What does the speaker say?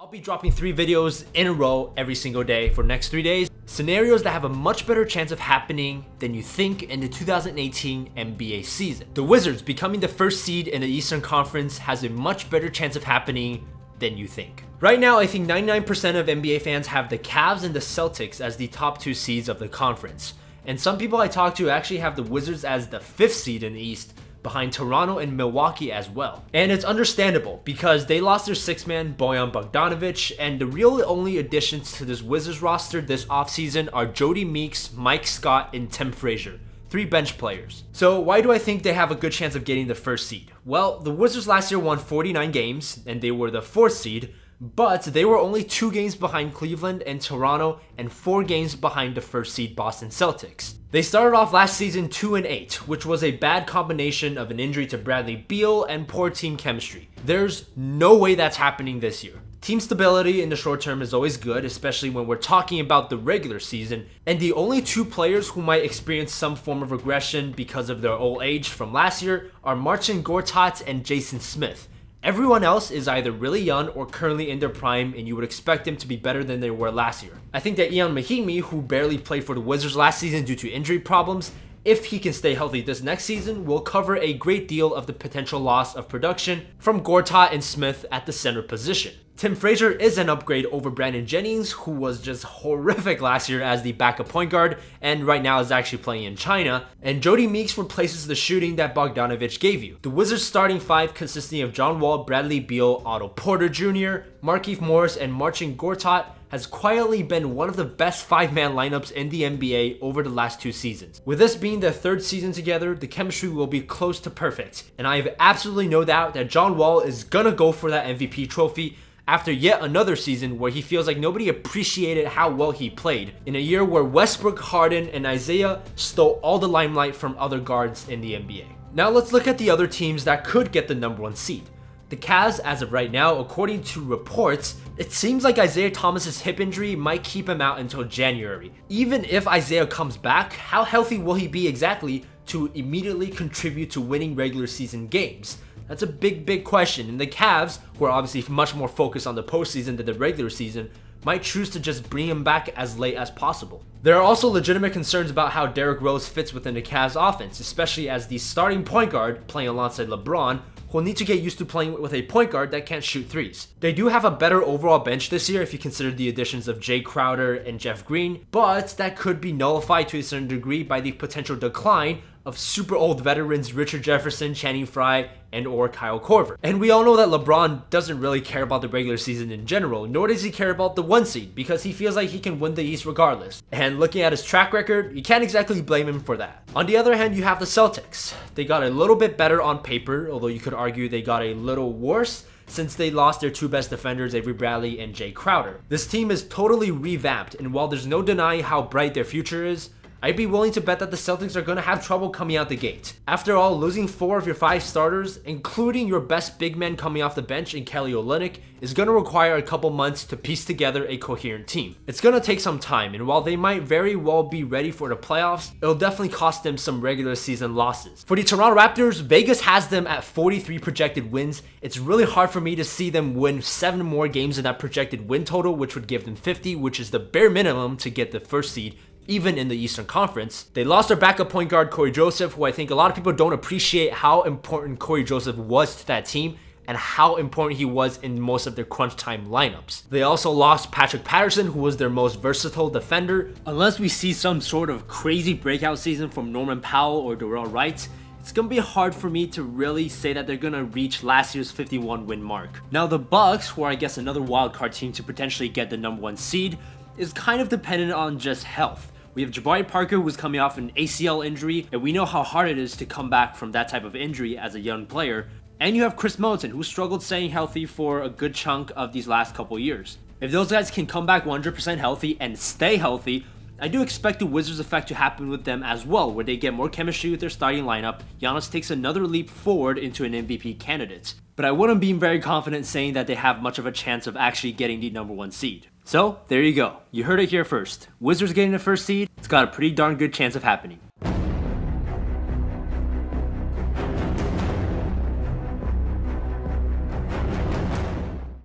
I'll be dropping 3 videos in a row every single day for the next 3 days. Scenarios that have a much better chance of happening than you think in the 2018 NBA season. The Wizards becoming the first seed in the Eastern Conference has a much better chance of happening than you think. Right now, I think 99% of NBA fans have the Cavs and the Celtics as the top 2 seeds of the conference. And some people I talk to actually have the Wizards as the 5th seed in the East, behind Toronto and Milwaukee as well. And it's understandable because they lost their 6th man Bojan Bogdanovic, and the real only additions to this Wizards roster this offseason are Jody Meeks, Mike Scott, and Tim Frazier. 3 bench players. So why do I think they have a good chance of getting the 1st seed? Well, the Wizards last year won 49 games and they were the 4th seed, but they were only 2 games behind Cleveland and Toronto and 4 games behind the 1st seed Boston Celtics. They started off last season 2-8, which was a bad combination of an injury to Bradley Beal and poor team chemistry. There's no way that's happening this year. Team stability in the short term is always good, especially when we're talking about the regular season, and the only 2 players who might experience some form of regression because of their old age from last year are Marcin Gortat and Jason Smith. Everyone else is either really young or currently in their prime, and you would expect them to be better than they were last year. I think that Ian Mahinmi, who barely played for the Wizards last season due to injury problems, if he can stay healthy this next season, will cover a great deal of the potential loss of production from Gortat and Smith at the center position. Tim Frazier is an upgrade over Brandon Jennings, who was just horrific last year as the backup point guard and right now is actually playing in China. And Jody Meeks replaces the shooting that Bogdanovic gave you. The Wizards starting 5 consisting of John Wall, Bradley Beal, Otto Porter Jr., Markieff Morris, and Marcin Gortat has quietly been one of the best 5-man lineups in the NBA over the last 2 seasons. With this being their 3rd season together, the chemistry will be close to perfect. And I have absolutely no doubt that John Wall is gonna go for that MVP trophy after yet another season where he feels like nobody appreciated how well he played, in a year where Westbrook, Harden, and Isaiah stole all the limelight from other guards in the NBA. Now let's look at the other teams that could get the number 1 seed. The Cavs, as of right now, according to reports, it seems like Isaiah Thomas's hip injury might keep him out until January. Even if Isaiah comes back, how healthy will he be exactly to immediately contribute to winning regular season games? That's a big question, and the Cavs, who are obviously much more focused on the postseason than the regular season, might choose to just bring him back as late as possible. There are also legitimate concerns about how Derrick Rose fits within the Cavs offense, especially as the starting point guard playing alongside LeBron, who will need to get used to playing with a point guard that can't shoot threes. They do have a better overall bench this year if you consider the additions of Jay Crowder and Jeff Green, but that could be nullified to a certain degree by the potential decline of super old veterans Richard Jefferson, Channing Frye, and or Kyle Korver. And we all know that LeBron doesn't really care about the regular season in general, nor does he care about the 1 seed, because he feels like he can win the East regardless. And looking at his track record, you can't exactly blame him for that. On the other hand, you have the Celtics. They got a little bit better on paper, although you could argue they got a little worse since they lost their 2 best defenders, Avery Bradley and Jay Crowder. This team is totally revamped, and while there's no denying how bright their future is, I'd be willing to bet that the Celtics are going to have trouble coming out the gate. After all, losing 4 of your 5 starters, including your best big men coming off the bench in Kelly Olynyk, is going to require a couple months to piece together a coherent team. It's going to take some time, and while they might very well be ready for the playoffs, it'll definitely cost them some regular season losses. For the Toronto Raptors, Vegas has them at 43 projected wins. It's really hard for me to see them win 7 more games in that projected win total, which would give them 50, which is the bare minimum to get the 1st seed, even in the Eastern Conference. They lost their backup point guard Corey Joseph, who I think a lot of people don't appreciate how important Corey Joseph was to that team and how important he was in most of their crunch time lineups. They also lost Patrick Patterson, who was their most versatile defender. Unless we see some sort of crazy breakout season from Norman Powell or Darrell Wright, it's gonna be hard for me to really say that they're gonna reach last year's 51 win mark. Now the Bucks, who are I guess another wildcard team to potentially get the number 1 seed, is kind of dependent on just health. We have Jabari Parker, who's coming off an ACL injury, and we know how hard it is to come back from that type of injury as a young player. And you have Chris Middleton, who struggled staying healthy for a good chunk of these last couple years. If those guys can come back 100% healthy and stay healthy, I do expect the Wizards effect to happen with them as well, where they get more chemistry with their starting lineup. Giannis takes another leap forward into an MVP candidate. But I wouldn't be very confident saying that they have much of a chance of actually getting the number 1 seed. So, there you go. You heard it here first. Wizards getting the 1st seed, it's got a pretty darn good chance of happening.